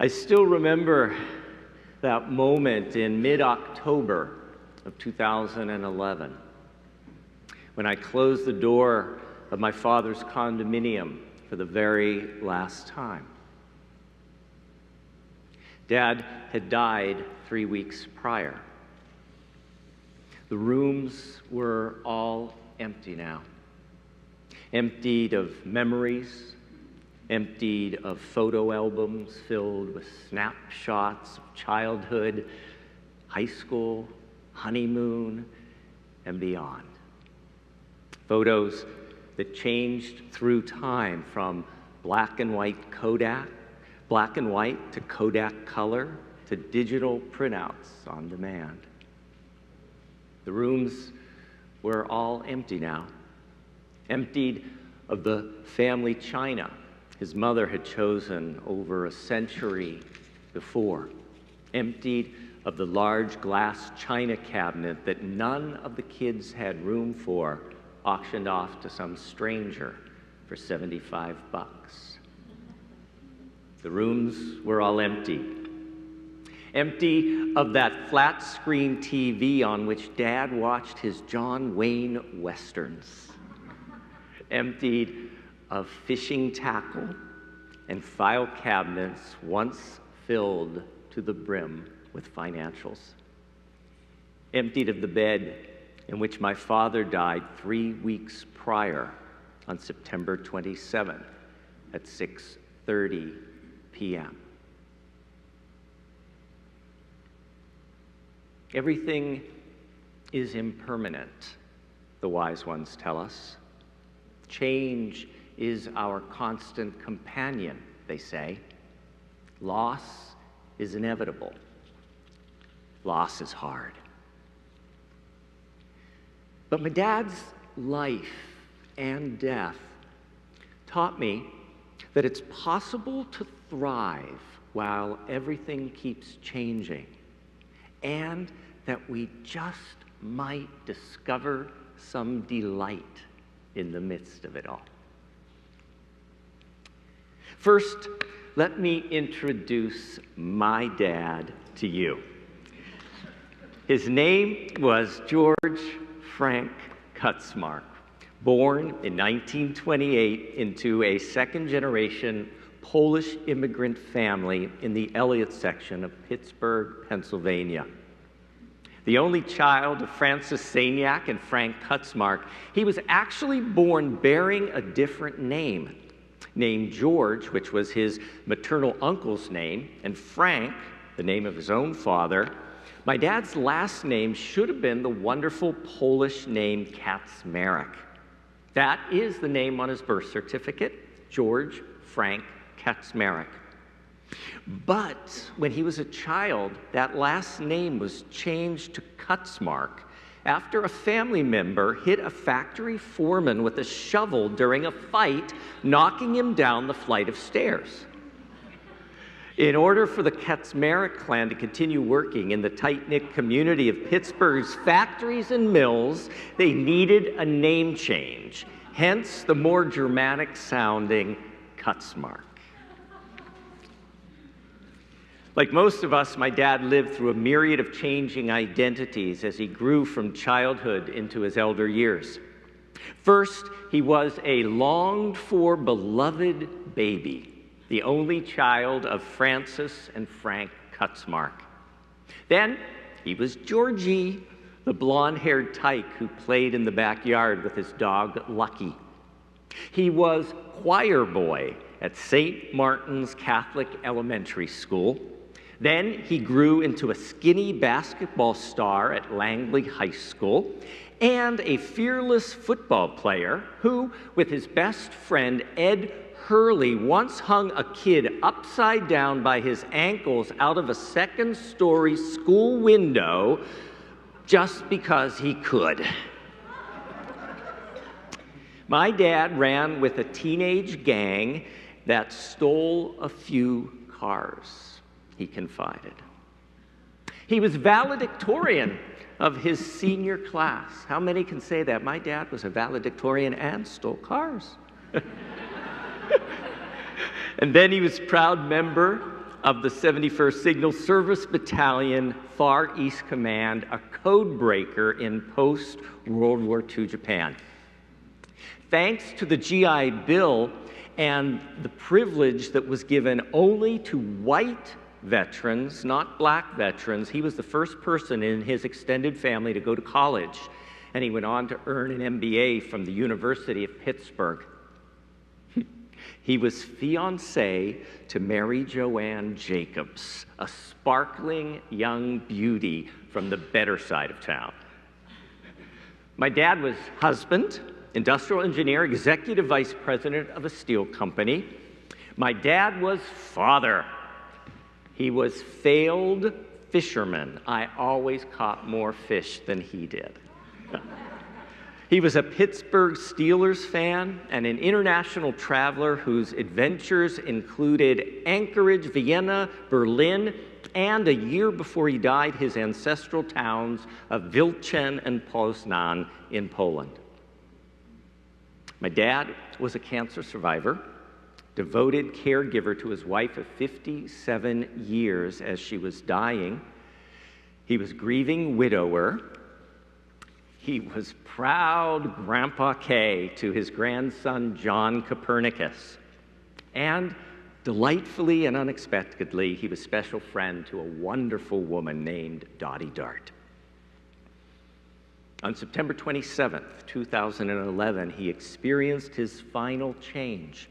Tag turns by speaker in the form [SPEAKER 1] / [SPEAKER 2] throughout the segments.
[SPEAKER 1] I still remember that moment in mid-October of 2011 when I closed the door of my father's condominium for the very last time. Dad had died 3 weeks prior. The rooms were all empty now, emptied of memories, emptied of photo albums filled with snapshots of childhood, high school, honeymoon, and beyond. Photos that changed through time from black and white to Kodak color, to digital printouts on demand. The rooms were all empty now, emptied of the family china his mother had chosen over a century before, emptied of the large glass china cabinet that none of the kids had room for, auctioned off to some stranger for $75. The rooms were all empty. Empty of that flat screen TV on which Dad watched his John Wayne Westerns. Emptied of fishing tackle and file cabinets once filled to the brim with financials. Emptied of the bed in which my father died 3 weeks prior on September 27th at 6:30 p.m. Everything is impermanent, the wise ones tell us. Change is our constant companion, they say. Loss is inevitable. Loss is hard. But my dad's life and death taught me that it's possible to thrive while everything keeps changing, and that we just might discover some delight in the midst of it all. First, let me introduce my dad to you. His name was George Frank Kutzmark, born in 1928 into a second-generation Polish immigrant family in the Elliott section of Pittsburgh, Pennsylvania. The only child of Francis Saniak and Frank Kutzmark, he was actually born bearing a different name, named George, which was his maternal uncle's name, and Frank, the name of his own father. My dad's last name should have been the wonderful Polish name Kaczmarek. That is the name on his birth certificate, George Frank Kaczmarek. But when he was a child, that last name was changed to Kutzmark after a family member hit a factory foreman with a shovel during a fight, knocking him down the flight of stairs. In order for the Kaczmarek clan to continue working in the tight-knit community of Pittsburgh's factories and mills, they needed a name change, hence the more Germanic-sounding Kutzmark. Like most of us, my dad lived through a myriad of changing identities as he grew from childhood into his elder years. First, he was a longed-for, beloved baby, the only child of Francis and Frank Kutzmark. Then, he was Georgie, the blonde-haired tyke who played in the backyard with his dog, Lucky. He was choir boy at St. Martin's Catholic Elementary School. Then he grew into a skinny basketball star at Langley High School and a fearless football player who, with his best friend Ed Hurley, once hung a kid upside down by his ankles out of a second-story school window just because he could. My dad ran with a teenage gang that stole a few cars, he confided. He was valedictorian of his senior class. How many can say that? My dad was a valedictorian and stole cars. And then he was proud member of the 71st Signal Service Battalion, Far East Command, a code breaker in post-World War II Japan. Thanks to the GI Bill and the privilege that was given only to white veterans, not black veterans, he was the first person in his extended family to go to college, and he went on to earn an MBA from the University of Pittsburgh. He was fiancé to Mary Joanne Jacobs, a sparkling young beauty from the better side of town. My dad was husband, industrial engineer, executive vice president of a steel company. My dad was father. He was failed fisherman. I always caught more fish than he did. He was a Pittsburgh Steelers fan and an international traveler whose adventures included Anchorage, Vienna, Berlin, and a year before he died, his ancestral towns of Wilczyn and Poznan in Poland. My dad was a cancer survivor, devoted caregiver to his wife of 57 years as she was dying. He was grieving widower. He was proud Grandpa K to his grandson, John Copernicus. And delightfully and unexpectedly, he was special friend to a wonderful woman named Dottie Dart. On September 27th, 2011, he experienced his final change,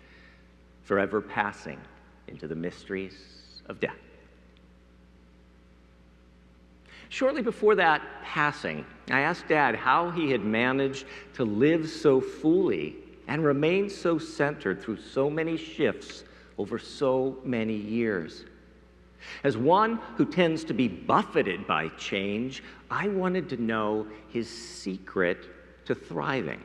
[SPEAKER 1] forever passing into the mysteries of death. Shortly before that passing, I asked Dad how he had managed to live so fully and remain so centered through so many shifts over so many years. As one who tends to be buffeted by change, I wanted to know his secret to thriving.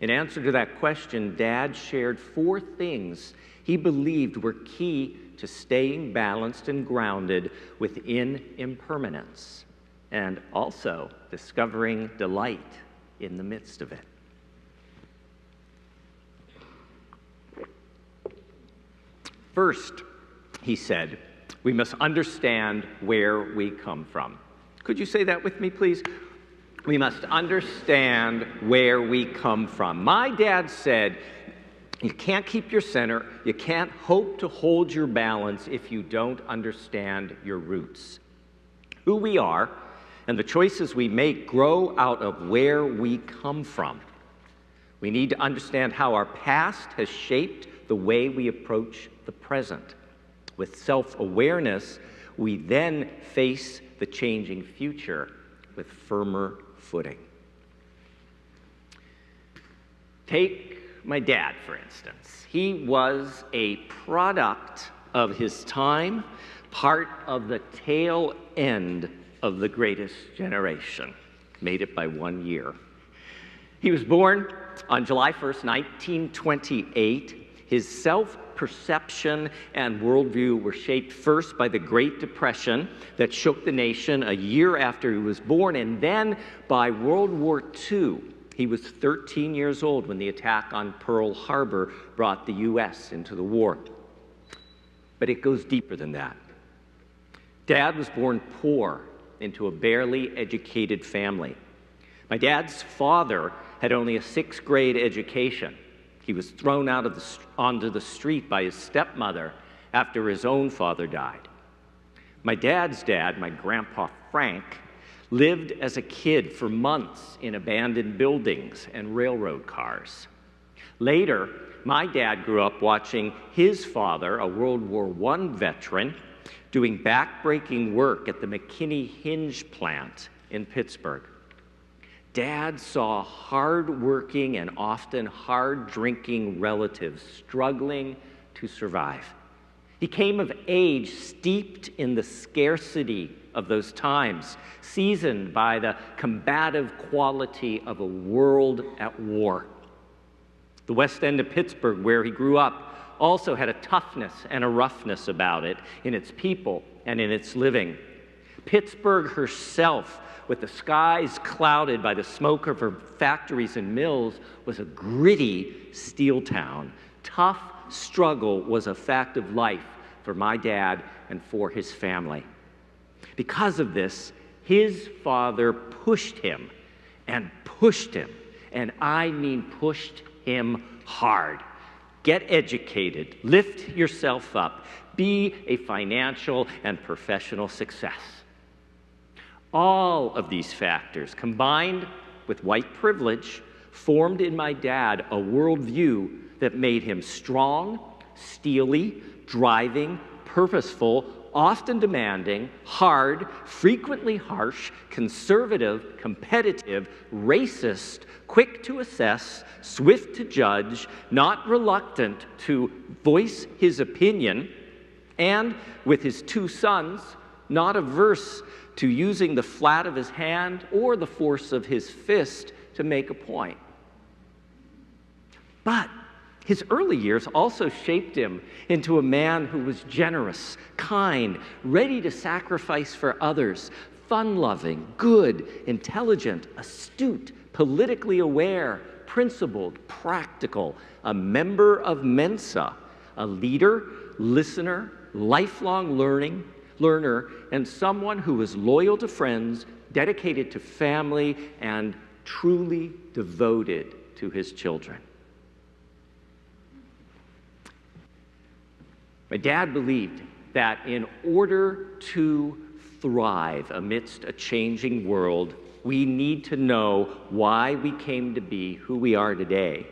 [SPEAKER 1] In answer to that question, Dad shared 4 things he believed were key to staying balanced and grounded within impermanence, and also discovering delight in the midst of it. First, he said, we must understand where we come from. Could you say that with me, please? We must understand where we come from. My dad said, you can't keep your center, you can't hope to hold your balance if you don't understand your roots. Who we are and the choices we make grow out of where we come from. We need to understand how our past has shaped the way we approach the present. With self-awareness, we then face the changing future with firmer footing. Take my dad, for instance. He was a product of his time, part of the tail end of the greatest generation. Made it by 1 year. He was born on July 1st, 1928. His self-perception and worldview were shaped first by the Great Depression that shook the nation a year after he was born, and then by World War II. He was 13 years old when the attack on Pearl Harbor brought the U.S. into the war. But it goes deeper than that. Dad was born poor into a barely educated family. My dad's father had only a 6th grade education. He was thrown out onto the street by his stepmother after his own father died. My dad's dad, my grandpa Frank, lived as a kid for months in abandoned buildings and railroad cars. Later, my dad grew up watching his father, a World War I veteran, doing backbreaking work at the McKinney Hinge plant in Pittsburgh. Dad saw hard-working and often hard-drinking relatives struggling to survive. He came of age steeped in the scarcity of those times, seasoned by the combative quality of a world at war. The West End of Pittsburgh, where he grew up, also had a toughness and a roughness about it in its people and in its living. Pittsburgh herself, with the skies clouded by the smoke of her factories and mills, was a gritty steel town. Tough struggle was a fact of life for my dad and for his family. Because of this, his father pushed him, and I mean pushed him hard. Get educated, lift yourself up, be a financial and professional success. All of these factors, combined with white privilege, formed in my dad a worldview that made him strong, steely, driving, purposeful, often demanding, hard, frequently harsh, conservative, competitive, racist, quick to assess, swift to judge, not reluctant to voice his opinion, and with his two sons, not averse to using the flat of his hand or the force of his fist to make a point. But his early years also shaped him into a man who was generous, kind, ready to sacrifice for others, fun-loving, good, intelligent, astute, politically aware, principled, practical, a member of Mensa, a leader, listener, lifelong learner, and someone who was loyal to friends, dedicated to family, and truly devoted to his children. My dad believed that in order to thrive amidst a changing world, we need to know why we came to be who we are today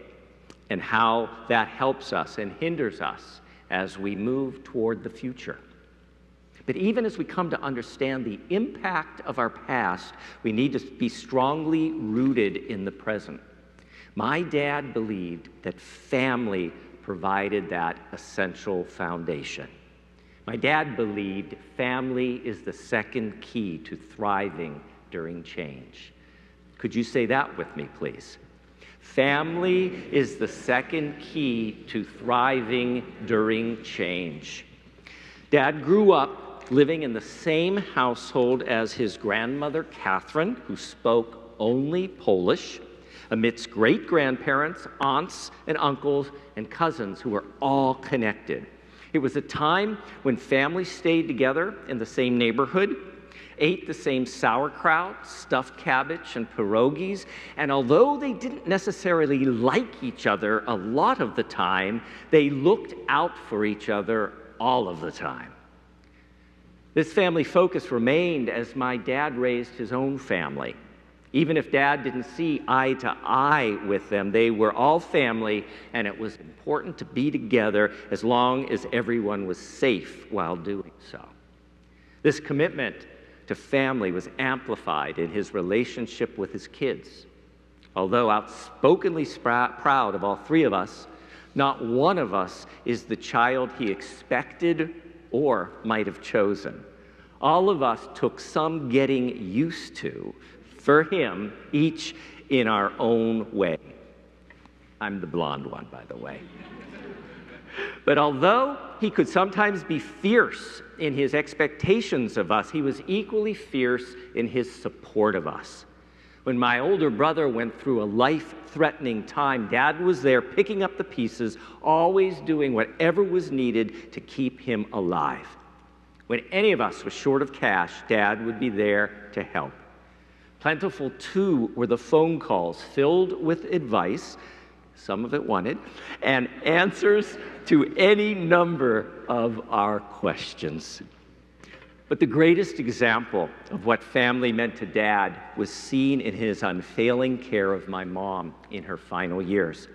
[SPEAKER 1] and how that helps us and hinders us as we move toward the future. But even as we come to understand the impact of our past, we need to be strongly rooted in the present. My dad believed that family provided that essential foundation. My dad believed family is the second key to thriving during change. Could you say that with me, please? Family is the second key to thriving during change. Dad grew up living in the same household as his grandmother, Catherine, who spoke only Polish, amidst great-grandparents, aunts and uncles, and cousins who were all connected. It was a time when families stayed together in the same neighborhood, ate the same sauerkraut, stuffed cabbage, and pierogies, and although they didn't necessarily like each other a lot of the time, they looked out for each other all of the time. This family focus remained as my dad raised his own family. Even if Dad didn't see eye to eye with them, they were all family, and it was important to be together as long as everyone was safe while doing so. This commitment to family was amplified in his relationship with his kids. Although outspokenly proud of all three of us, not one of us is the child he expected or might have chosen. All of us took some getting used to for him, each in our own way. I'm the blonde one, by the way. But although he could sometimes be fierce in his expectations of us, he was equally fierce in his support of us. When my older brother went through a life-threatening time, Dad was there picking up the pieces, always doing whatever was needed to keep him alive. When any of us was short of cash, Dad would be there to help. Plentiful, too, were the phone calls filled with advice, some of it wanted, and answers to any number of our questions. But the greatest example of what family meant to Dad was seen in his unfailing care of my mom in her final years.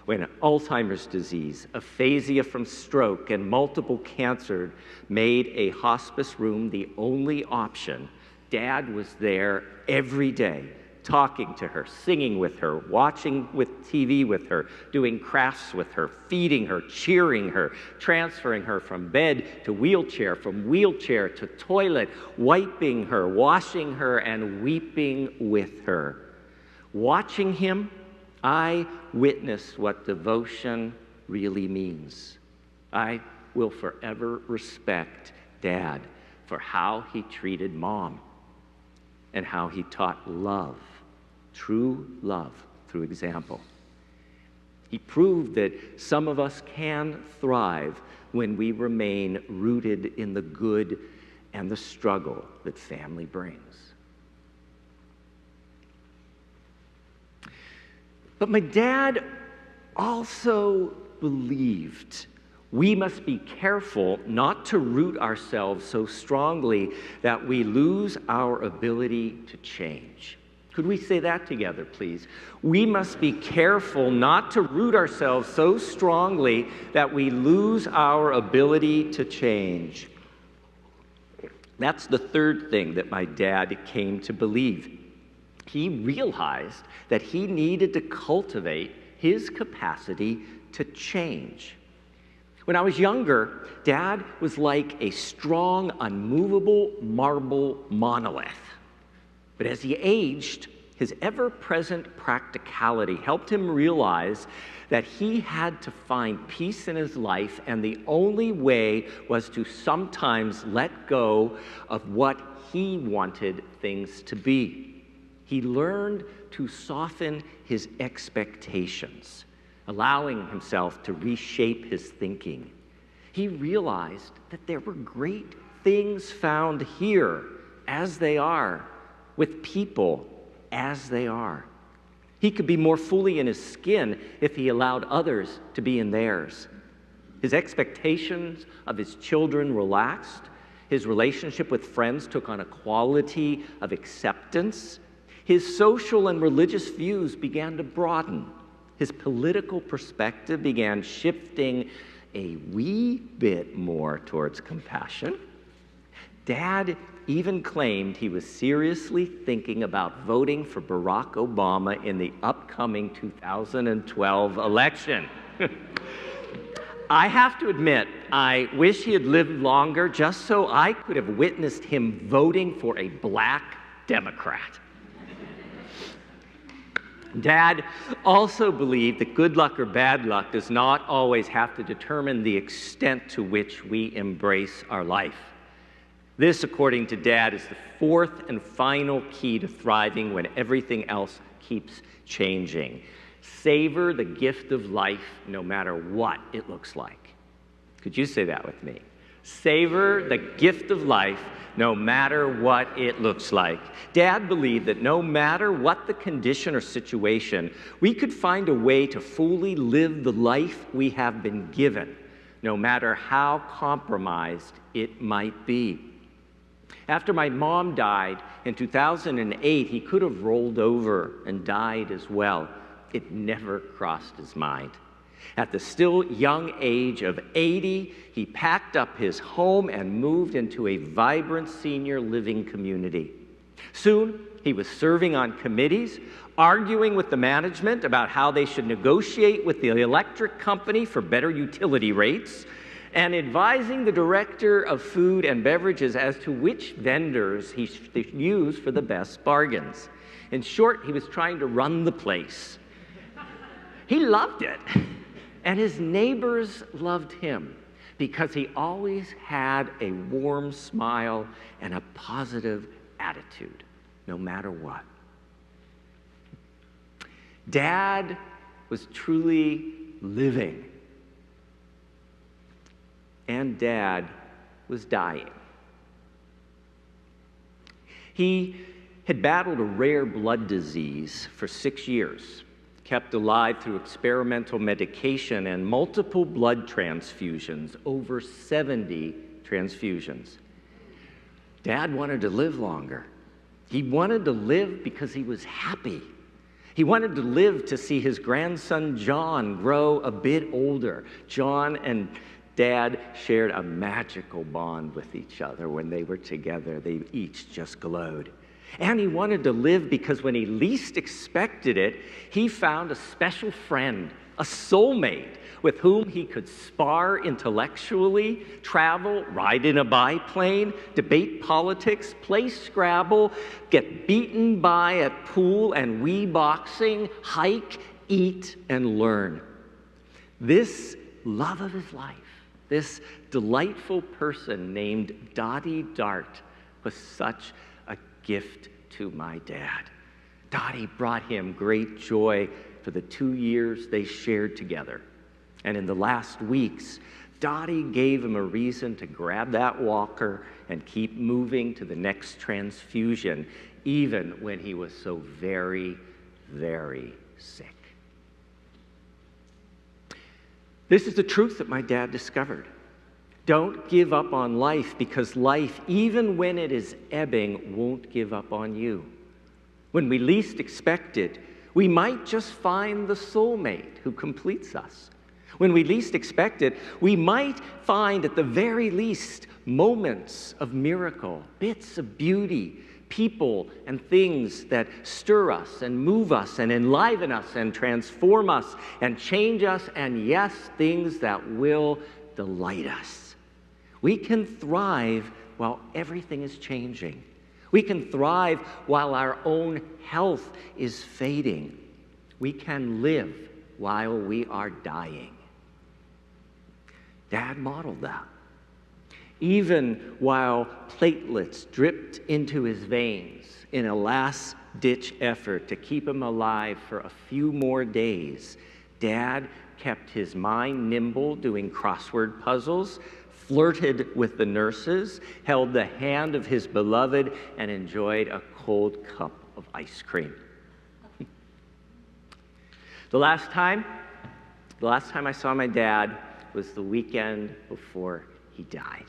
[SPEAKER 1] When Alzheimer's disease, aphasia from stroke, and multiple cancers made a hospice room the only option, Dad was there every day, talking to her, singing with her, watching TV with her, doing crafts with her, feeding her, cheering her, transferring her from bed to wheelchair, from wheelchair to toilet, wiping her, washing her, and weeping with her. Watching him, I witnessed what devotion really means. I will forever respect Dad for how he treated Mom and how he taught love, true love, through example. He proved that some of us can thrive when we remain rooted in the good and the struggle that family brings. But my dad also believed we must be careful not to root ourselves so strongly that we lose our ability to change. Could we say that together, please? We must be careful not to root ourselves so strongly that we lose our ability to change. That's the third thing that my dad came to believe. He realized that he needed to cultivate his capacity to change. When I was younger, Dad was like a strong, unmovable marble monolith. But as he aged, his ever-present practicality helped him realize that he had to find peace in his life, and the only way was to sometimes let go of what he wanted things to be. He learned to soften his expectations, allowing himself to reshape his thinking. He realized that there were great things found here as they are, with people as they are. He could be more fully in his skin if he allowed others to be in theirs. His expectations of his children relaxed. His relationship with friends took on a quality of acceptance. His social and religious views began to broaden. His political perspective began shifting a wee bit more towards compassion. Dad even claimed he was seriously thinking about voting for Barack Obama in the upcoming 2012 election. I have to admit, I wish he had lived longer just so I could have witnessed him voting for a black Democrat. Dad also believed that good luck or bad luck does not always have to determine the extent to which we embrace our life. This, according to Dad, is the fourth and final key to thriving when everything else keeps changing. Savor the gift of life no matter what it looks like. Could you say that with me? Savor the gift of life no matter what it looks like. Dad believed that no matter what the condition or situation, we could find a way to fully live the life we have been given, no matter how compromised it might be. After my mom died in 2008, he could have rolled over and died as well. It never crossed his mind. At the still young age of 80, he packed up his home and moved into a vibrant senior living community. Soon, he was serving on committees, arguing with the management about how they should negotiate with the electric company for better utility rates, and advising the director of food and beverages as to which vendors he should use for the best bargains. In short, he was trying to run the place. He loved it, and his neighbors loved him because he always had a warm smile and a positive attitude, no matter what. Dad was truly living. And Dad was dying. He had battled a rare blood disease for 6 years, kept alive through experimental medication and multiple blood transfusions, over 70 transfusions. Dad wanted to live longer. He wanted to live because he was happy. He wanted to live to see his grandson John grow a bit older. John and Dad shared a magical bond with each other when they were together. They each just glowed. And he wanted to live because when he least expected it, he found a special friend, a soulmate, with whom he could spar intellectually, travel, ride in a biplane, debate politics, play Scrabble, get beaten by at pool and Wii boxing, hike, eat, and learn. This love of his life, this delightful person named Dottie Dart, was such a gift to my dad. Dottie brought him great joy for the 2 years they shared together. And in the last weeks, Dottie gave him a reason to grab that walker and keep moving to the next transfusion, even when he was so very, very sick. This is the truth that my dad discovered. Don't give up on life, because life, even when it is ebbing, won't give up on you. When we least expect it, we might just find the soulmate who completes us. When we least expect it, we might find at the very least moments of miracle, bits of beauty, people and things that stir us and move us and enliven us and transform us and change us, and yes, things that will delight us. We can thrive while everything is changing. We can thrive while our own health is fading. We can live while we are dying. Dad modeled that. Even while platelets dripped into his veins in a last-ditch effort to keep him alive for a few more days, Dad kept his mind nimble doing crossword puzzles, flirted with the nurses, held the hand of his beloved, and enjoyed a cold cup of ice cream. The last time I saw my dad was the weekend before he died.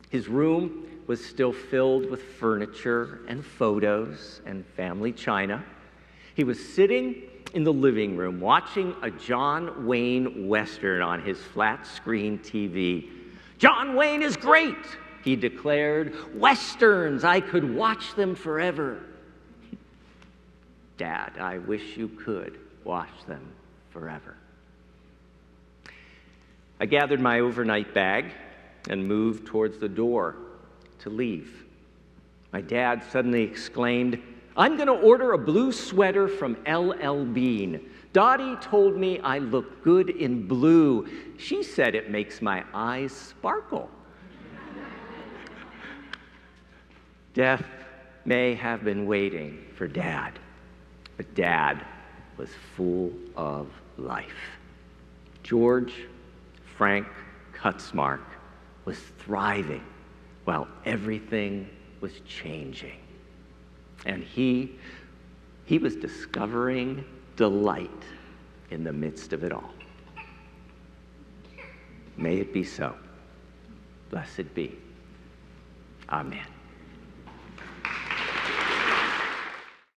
[SPEAKER 1] His room was still filled with furniture and photos and family china. He was sitting in the living room watching a John Wayne Western on his flat-screen TV. "John Wayne is great," he declared. "Westerns, I could watch them forever." Dad, I wish you could watch them forever. I gathered my overnight bag and moved towards the door to leave. My dad suddenly exclaimed, "I'm going to order a blue sweater from LL Bean. Dottie told me I look good in blue. She said it makes my eyes sparkle." Death may have been waiting for Dad, but Dad was full of life. George Frank Kutzmark was thriving while everything was changing. And he was discovering delight in the midst of it all. May it be so. Blessed be. Amen.